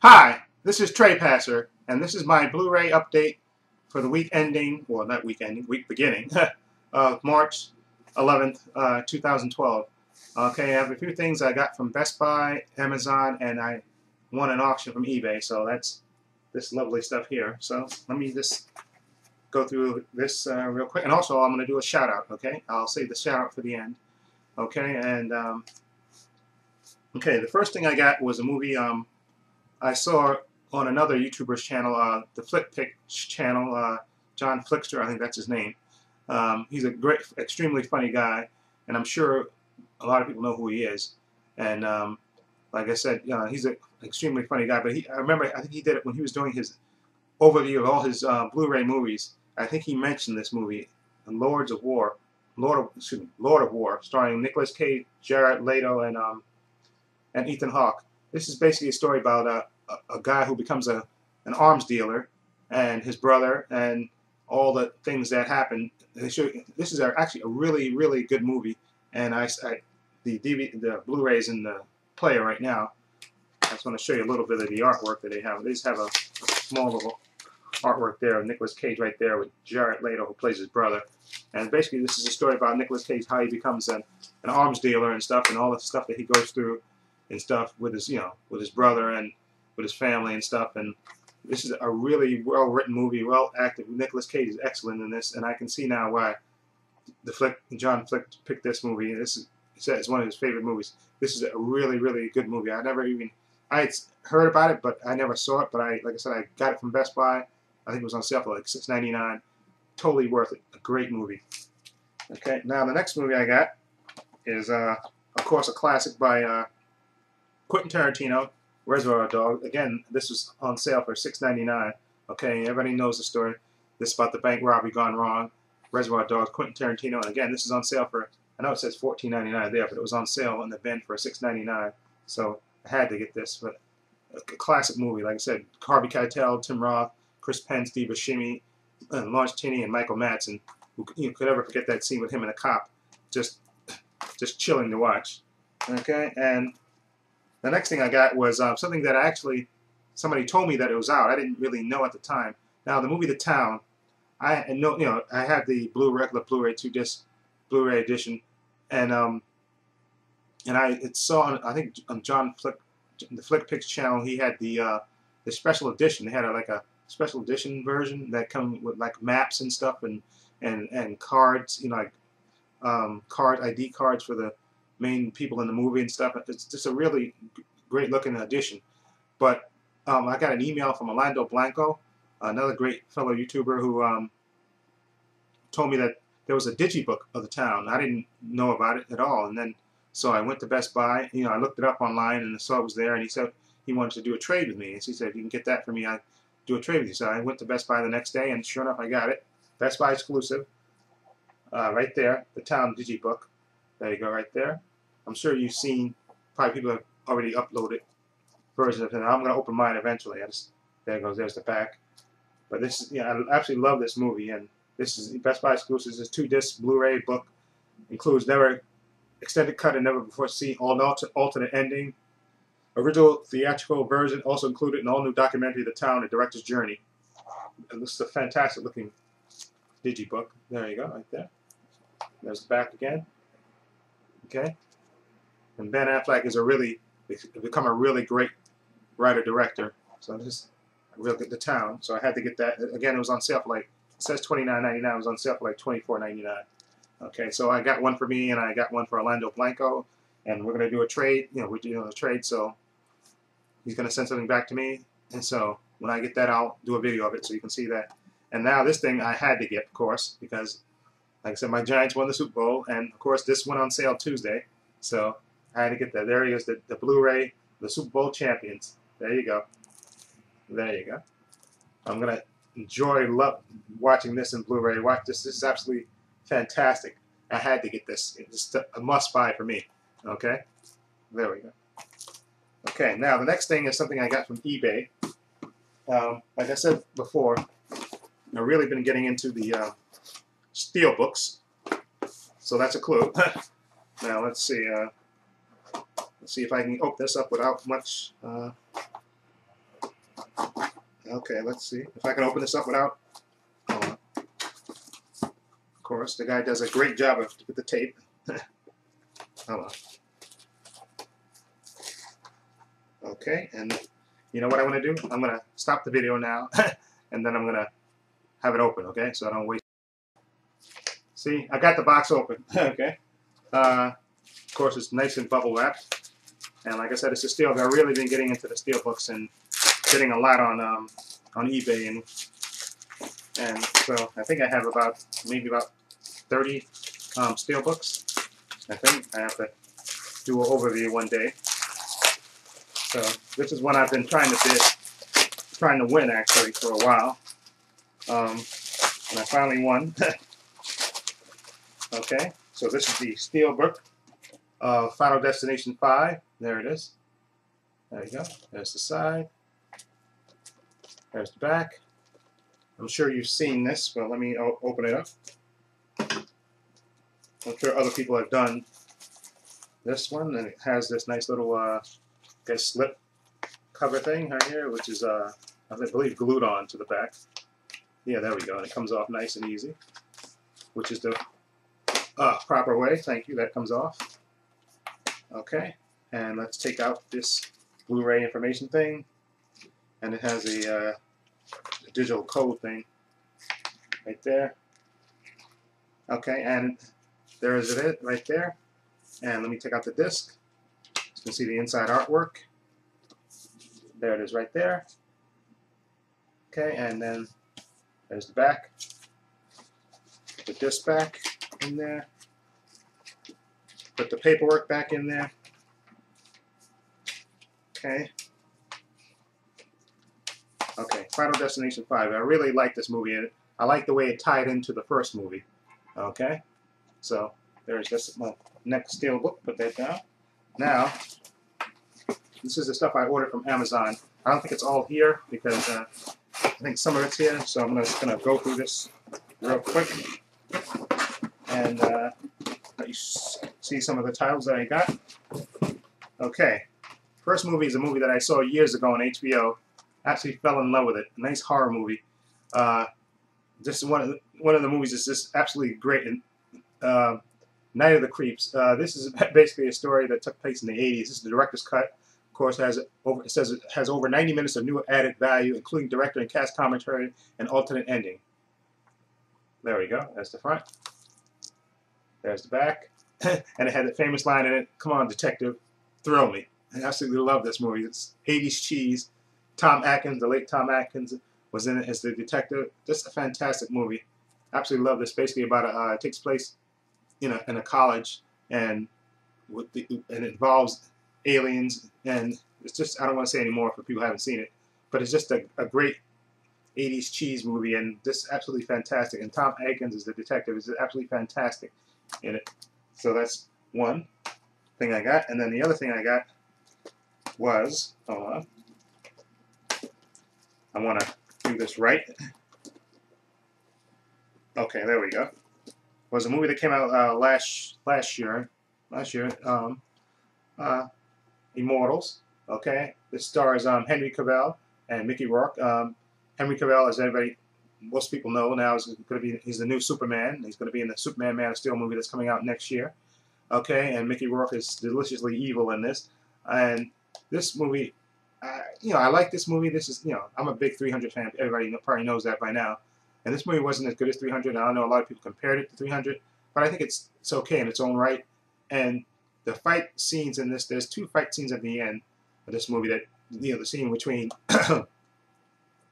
Hi, this is Trey Passer, and this is my Blu-ray update for the week ending, well, not week ending, week beginning, of March 11th, 2012. Okay, I have a few things I got from Best Buy, Amazon, and I won an auction from eBay, so that's this lovely stuff here. So let me just go through this real quick, and also I'm going to do a shout-out, okay? I'll save the shout-out for the end, okay? And, okay, the first thing I got was a movie I saw on another YouTuber's channel, the Flick Pick channel, John Flickster, I think that's his name. He's a great, extremely funny guy, and I'm sure a lot of people know who he is. And like I said, he's an extremely funny guy. But I remember, I think he did it when he was doing his overview of all his Blu-ray movies. I think he mentioned this movie, Lord of War, starring Nicolas Cage, Jared Leto, and Ethan Hawke. This is basically a story about a guy who becomes an arms dealer, and his brother, and all the things that happen. This is actually a really, really good movie, and the Blu-ray's in the player right now. I just want to show you a little bit of the artwork that they have. They just have a small little artwork there of Nicolas Cage right there with Jared Leto, who plays his brother. And basically, this is a story about Nicolas Cage, how he becomes an arms dealer and stuff, and all the stuff that he goes through and stuff with his, with his brother and with his family and stuff. And this is a really well-written movie, well-acted. Nicolas Cage is excellent in this, and I can see now why John Flick picked this movie. He said it's one of his favorite movies. This is a really, really good movie. I had heard about it, but I never saw it. But like I said, I got it from Best Buy. I think it was on sale for like $6.99. Totally worth it. A great movie. Okay, now the next movie I got is, of course, a classic by Quentin Tarantino, Reservoir Dogs. Again, this was on sale for $6.99. Okay, everybody knows the story. This is about the bank robbery gone wrong. Reservoir Dogs, Quentin Tarantino. And again, this is on sale for, I know it says $14.99 there, but it was on sale in the bin for $6.99. So I had to get this. But a classic movie, like I said, Harvey Keitel, Tim Roth, Chris Penn, Steve Buscemi, Lawrence Tinney, and Michael Madsen. You could ever forget that scene with him and a cop? Just chilling to watch. Okay, and the next thing I got was something that somebody told me that it was out. I didn't really know at the time. Now the movie The Town, I had the regular Blu-ray 2-disc Blu-ray edition, and I saw on, I think on John Flick, the Flick Picks channel, he had the special edition. They had like a special edition version that come with like maps and stuff and cards, like ID cards for the main people in the movie and stuff. It's just a really great looking edition. But I got an email from Orlando Blanco, another great fellow YouTuber, who told me that there was a digibook of The Town. I didn't know about it at all. And then so I went to Best Buy. I looked it up online and I saw it was there. And he said he wanted to do a trade with me. And he said, "You can get that for me. I do a trade with you." So I went to Best Buy the next day, and sure enough, I got it. Best Buy exclusive, right there, The Town digibook. There you go, right there. I'm sure you've seen, probably people have already uploaded versions of it. I'm going to open mine eventually. There it goes, there's the back. But this is, I absolutely love this movie, and this is Best Buy exclusive. This 2-disc Blu-ray book. Includes never extended cut and never before seen alternate ending. Original theatrical version also included an all-new documentary, The Town, A Director's Journey. And this is a fantastic looking digibook. There you go, right there. There's the back again. Okay. And Ben Affleck is become a really great writer-director. So this is real good. The Town. So I had to get that. Again, it was on sale for like, it says $29.99. It was on sale for like $24.99. Okay, so I got one for me and I got one for Orlando Blanco, and we're gonna do a trade. We're doing a trade, so he's gonna send something back to me, and so when I get that, I'll do a video of it so you can see that. And now this thing I had to get, of course, because like I said, my Giants won the Super Bowl, and of course this went on sale Tuesday, so I had to get that. There he is, the Blu-ray, the Super Bowl champions. There you go. There you go. I'm gonna love watching this in Blu-ray. Watch this. This is absolutely fantastic. I had to get this. It's a must-buy for me. Okay? There we go. Okay, now the next thing is something I got from eBay. Like I said before, I've really been getting into the steel books. So that's a clue. Now let's see. Let's see if I can open this up without much Okay, let's see if I can open this up without. Of course, the guy does a great job with the tape. Hold on. Okay, and you know what I'm going to do? I'm going to stop the video now, and then I'm going to have it open, okay? So I don't waste. See, I got the box open, okay? Of course, it's nice and bubble wrapped. And like I said, it's a steel. I've really been getting into the steel books and getting a lot on eBay. And so I think I have maybe about 30 steel books. I think I have to do an overview one day. So this is one I've been trying to win actually for a while, and I finally won. Okay, so this is the steel book of Final Destination 5. There it is. There you go. There's the side. There's the back. I'm sure you've seen this, but let me open it up. I'm sure other people have done this one, and it has this nice little slip cover thing right here, which is I believe glued on to the back. Yeah, there we go, and it comes off nice and easy, which is the proper way. Thank you. That comes off. Okay, and let's take out this Blu-ray information thing, and it has a digital code thing right there. Okay, and there is it right there. And let me take out the disc. You can see the inside artwork. There it is right there. Okay, and then there's the back. Put the disc back in there. Put the paperwork back in there. Okay. Okay, Final Destination 5. I really like this movie, and I like the way it tied into the first movie. Okay, so there's this my next steel book. Put that down. Now, this is the stuff I ordered from Amazon. I don't think it's all here because I think some of it's here. So I'm just gonna go through this real quick and let you see some of the titles that I got. Okay, first movie is a movie that I saw years ago on HBO. Actually fell in love with it. A nice horror movie. Just one of the movies is just absolutely great. And Night of the Creeps. This is basically a story that took place in the 80s. This is the director's cut. Of course, it says it has over 90 minutes of new added value, including director and cast commentary and alternate ending. There we go. That's the front. There's the back. And it had the famous line in it, "Come on, detective, thrill me." I absolutely love this movie. It's 80s cheese. Tom Atkins, the late Tom Atkins, was in it as the detective. Just a fantastic movie. Absolutely love this. Basically about it takes place in a college, and it involves aliens, and it's just, I don't want to say any more for people who haven't seen it, but it's just a great 80s cheese movie, and just absolutely fantastic. And Tom Atkins is the detective. Is absolutely fantastic in it. So that's one thing I got, and then the other thing I got was, hold on, I want to do this right. Okay, there we go. It was a movie that came out last year. Immortals. Okay, this stars Henry Cavill and Mickey Rourke. Henry Cavill, as most people know now, he's the new Superman. He's going to be in the Superman Man of Steel movie that's coming out next year. Okay, and Mickey Rourke is deliciously evil in this. And this movie, I like this movie. This is, I'm a big 300 fan. Everybody probably knows that by now. And this movie wasn't as good as 300. I know a lot of people compared it to 300, but I think it's okay in its own right. And the fight scenes in this, there's two fight scenes at the end of this movie that, the scene between,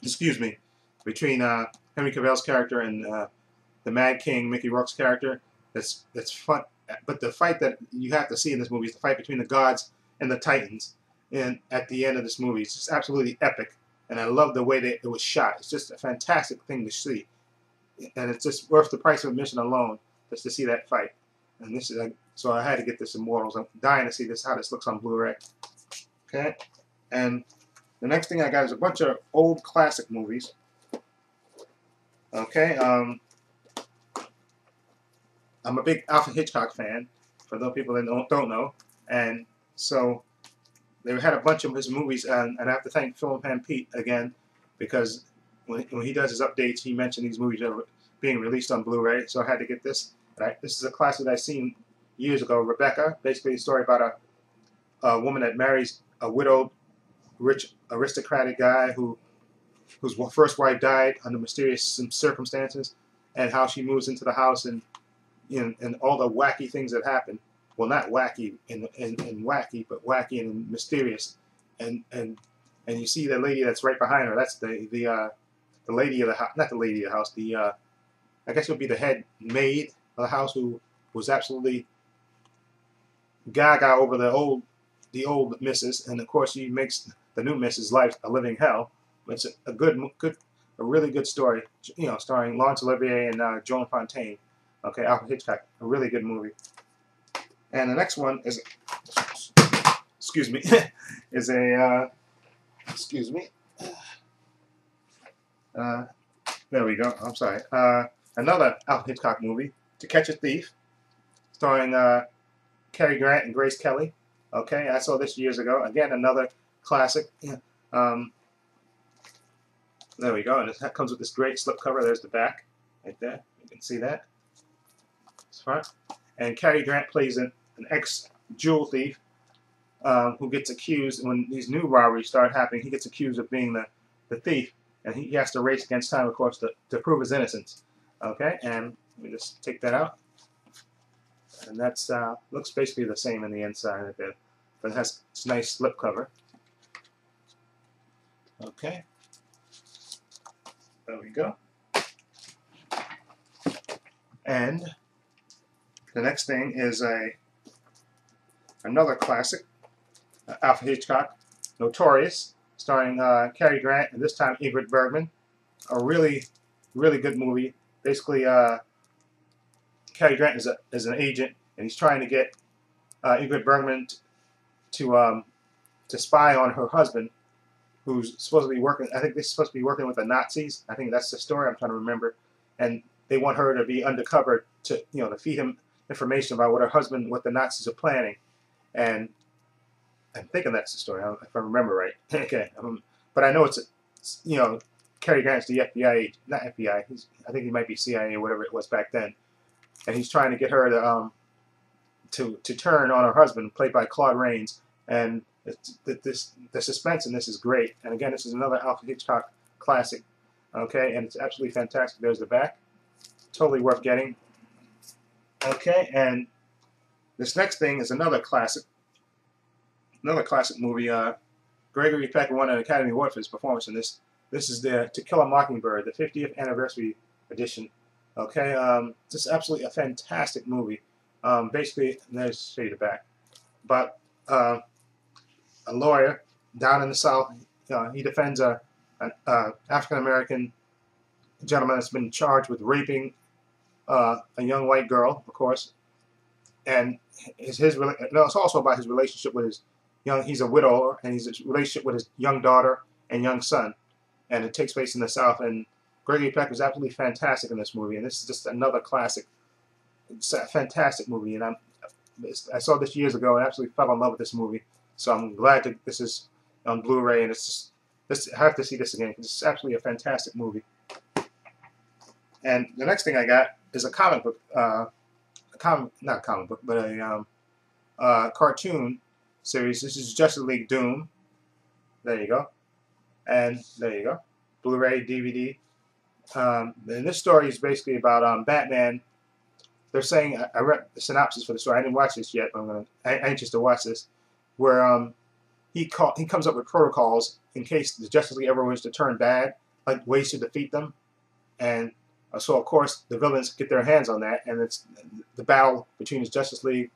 excuse me, between Henry Cavill's character and the Mad King, Mickey Rourke's character. That's fun. But the fight that you have to see in this movie is the fight between the gods and the Titans. And at the end of this movie, it's just absolutely epic. And I love the way that it was shot. It's just a fantastic thing to see. And it's just worth the price of admission alone just to see that fight. And this is, so I had to get this Immortals. I'm dying to see how this looks on Blu-ray. Okay? And the next thing I got is a bunch of old classic movies. Okay? I'm a big Alfred Hitchcock fan, for those people that don't know. And so they had a bunch of his movies, and I have to thank Philip and Pete again because when he does his updates, he mentioned these movies are being released on Blu-ray, so I had to get this. This is a classic that I seen years ago, Rebecca, basically a story about a woman that marries a widowed, rich, aristocratic guy whose first wife died under mysterious circumstances, and how she moves into the house and all the wacky things that happen. Well, not wacky and wacky, but wacky and mysterious. And you see the lady that's right behind her. That's the lady of the house, not the lady of the house. I guess it would be the head maid of the house, who was absolutely gaga over the old missus, and of course she makes the new missus' life a living hell. It's a really good story, starring Laurence Olivier and Joan Fontaine. Okay, Alfred Hitchcock, a really good movie. And the next one is, excuse me, is a, excuse me, there we go, I'm sorry, another Alfred Hitchcock movie, To Catch a Thief, starring Cary Grant and Grace Kelly. Okay, I saw this years ago. Again, another classic. There we go, and it comes with this great slipcover. There's the back, right there. You can see that. It's front. And Cary Grant plays an ex-jewel thief who gets accused, when these new robberies start happening, he gets accused of being the thief, and he has to race against time, of course, to prove his innocence. Okay, and let me just take that out. And that's looks basically the same in the inside of it, but it has this nice slipcover. Okay. There we go. And the next thing is another classic, Alfred Hitchcock, Notorious, starring Cary Grant and this time Ingrid Bergman. A really good movie. Basically, Cary Grant is an agent, and he's trying to get Ingrid Bergman to spy on her husband, who's supposed to be working, I think they're supposed to be working with the Nazis. I think that's the story I'm trying to remember. And they want her to be undercover to feed him information about what the Nazis are planning. And I'm thinking that's the story, if I remember right. Okay, but I know it's Cary Grant's the FBI agent, not FBI. I think he might be CIA or whatever it was back then. And he's trying to get her to turn on her husband, played by Claude Rains. And the suspense in this is great. And again, this is another Alfred Hitchcock classic. Okay, and it's absolutely fantastic. There's the back. Totally worth getting. Okay, and this next thing is another classic movie. Gregory Peck won an Academy Award for his performance in this. This is the To Kill a Mockingbird, the 50th anniversary edition. Okay, this is absolutely a fantastic movie. Basically, let's show you the back. But a lawyer down in the South, he defends an African-American gentleman that's been charged with raping a young white girl, of course. And it's also about his relationship with his he's a widower, and his relationship with his young daughter and young son. And it takes place in the South, and Gregory Peck was absolutely fantastic in this movie, and this is just another classic. It's a fantastic movie, and I saw this years ago and absolutely fell in love with this movie. So I'm glad that this is on Blu-ray, and it's just, I have to see this again. It's absolutely a fantastic movie. And the next thing I got is a comic book, not a comic book, but a cartoon series. This is Justice League Doom. There you go. And there you go. Blu-ray, DVD. And this story is basically about Batman. They're saying, I read the synopsis for the story. I didn't watch this yet, but I'm anxious to watch this. Where he comes up with protocols in case the Justice League ever wants to turn bad, like ways to defeat them. And so, of course, the villains get their hands on that, and it's the battle between the Justice League,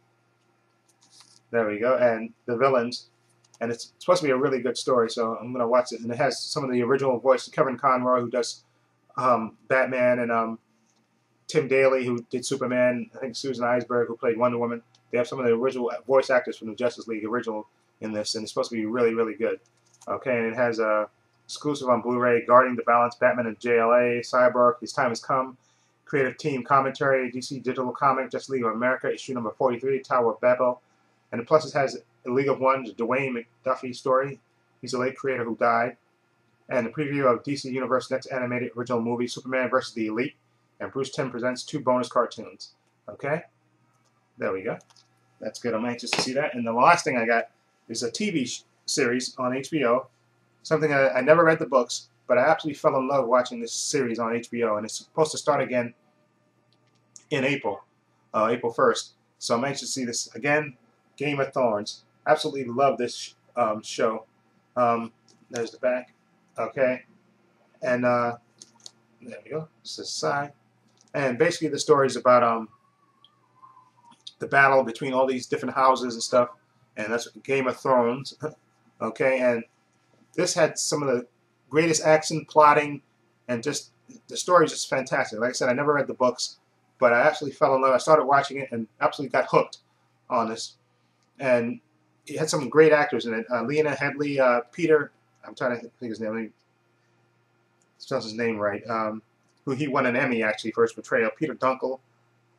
there we go, and the villains. And it's supposed to be a really good story, so I'm going to watch it. And it has some of the original voice, Kevin Conroy, who does Batman, and Tim Daly, who did Superman. I think Susan Eisberg, who played Wonder Woman. They have some of the original voice actors from the Justice League original in this, and it's supposed to be really, really good. Okay, and it has exclusive on Blu-ray, Guarding the Balance, Batman and JLA, Cyborg, His Time Has Come, Creative Team Commentary, DC Digital Comic, Justice League of America, issue number 43, Tower of Babel. And plus it has A League of One, the Dwayne McDuffie story. He's a late creator who died. and a preview of DC Universe next animated original movie, Superman vs. the Elite, and Bruce Timm presents 2 bonus cartoons. Okay, there we go. That's good. I'm anxious to see that. And the last thing I got is a TV series on HBO, something I never read the books, but I absolutely fell in love watching this series on HBO, and it's supposed to start again in April 1st. So I'm anxious to see this again. Game of Thrones. Absolutely love this show. There's the back. Okay, and there we go. This is the side, and basically the story is about the battle between all these different houses and stuff, and that's Game of Thrones. Okay, and this had some of the greatest action, plotting, and just the story is just fantastic. Like I said, I never read the books, but I absolutely fell in love. I started watching it and absolutely got hooked on this. And it had some great actors in it. Lena Headey, Peter, I'm trying to think his name. Let me spell his name right. Who he won an Emmy actually for his portrayal. Peter Dunkel,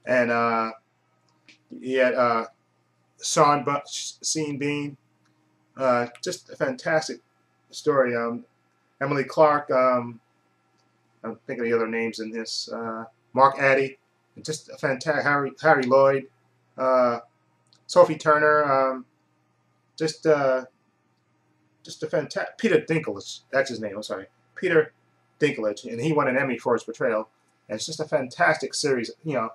and he had Sean Bean. Just a fantastic story. Emily Clark. I'm thinking of the other names in this. Mark Addy. Just a fantastic. Harry Lloyd. Sophie Turner. Just a fantastic. Peter Dinklage. That's his name. I'm sorry. Peter Dinklage, and he won an Emmy for his portrayal. And it's just a fantastic series. You know,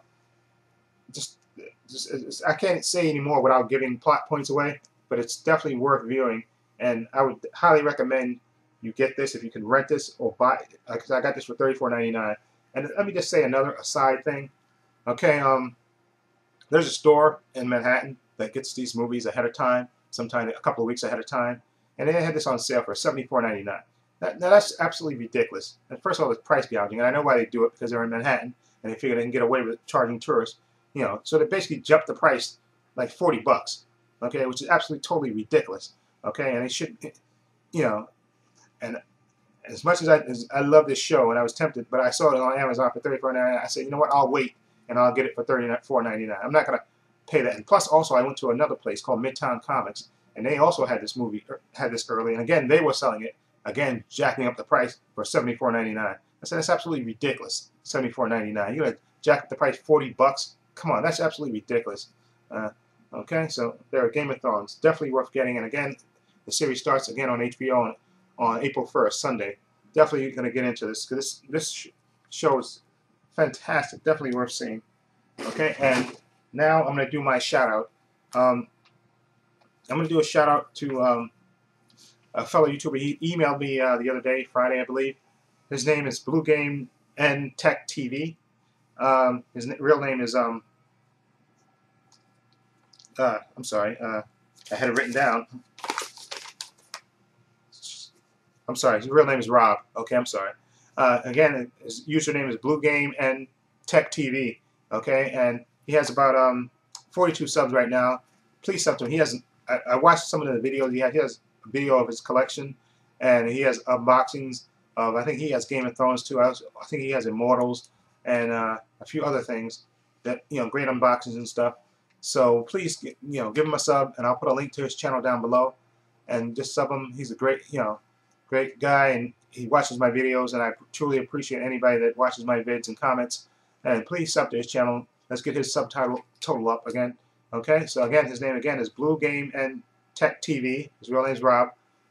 I can't say anymore without giving plot points away, but it's definitely worth viewing. And I would highly recommend you get this if you can rent this or buy it, because I got this for $34.99. And let me just say another aside thing. Okay, there's a store in Manhattan that gets these movies ahead of time, sometime a couple of weeks ahead of time, and they had this on sale for $74.99. Now that's absolutely ridiculous. And first of all, it's price gouging, and I know why they do it, because they're in Manhattan and they figure they can get away with charging tourists. You know, so they basically jumped the price like 40 bucks. Okay, which is absolutely totally ridiculous. Okay, and they should, you know, and as much as I love this show and I was tempted, but I saw it on Amazon for $34.99. I said, you know what, I'll wait and I'll get it for $34.99. I'm not gonna pay that. And plus, also, I went to another place called Midtown Comics, and they also had this movie, had this early, and again, they were selling it, again, jacking up the price for $74.99. I said, that's absolutely ridiculous. $74.99. You're gonna jack up the price 40 bucks? Come on, that's absolutely ridiculous. Okay, so there are Game of Thrones. Definitely worth getting. And again, the series starts again on HBO on April 1st, Sunday. Definitely going to get into this, because this show is fantastic. Definitely worth seeing. Okay, and now I'm going to do my shout out. I'm going to do a shout out to a fellow YouTuber. He emailed me the other day, Friday, I believe. His name is Blu GameNTechTV. His real name is I'm sorry, I had it written down. I'm sorry, his real name is Rob. Okay, I'm sorry. Again, his username is Blu GameNTechTV. Okay, and he has about 42 subs right now. Please sub to him. He has. I watched some of the videos he had. He has a video of his collection, and he has unboxings of. I think he has Game of Thrones too. I think he has Immortals and a few other things that, you know, great unboxings and stuff. So please, you know, give him a sub, and I'll put a link to his channel down below, and just sub him. He's a great, you know, great guy, and he watches my videos, and I truly appreciate anybody that watches my vids and comments. And please sub to his channel. Let's get his subtitle total up again. Okay, so again, his name again is Blu GameNTechTV. His real name is Rob.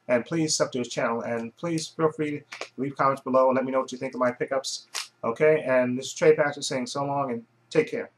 And please sub to his channel, and please feel free to leave comments below and let me know what you think of my pickups. Okay, and this is Trey Pastor saying so long and take care.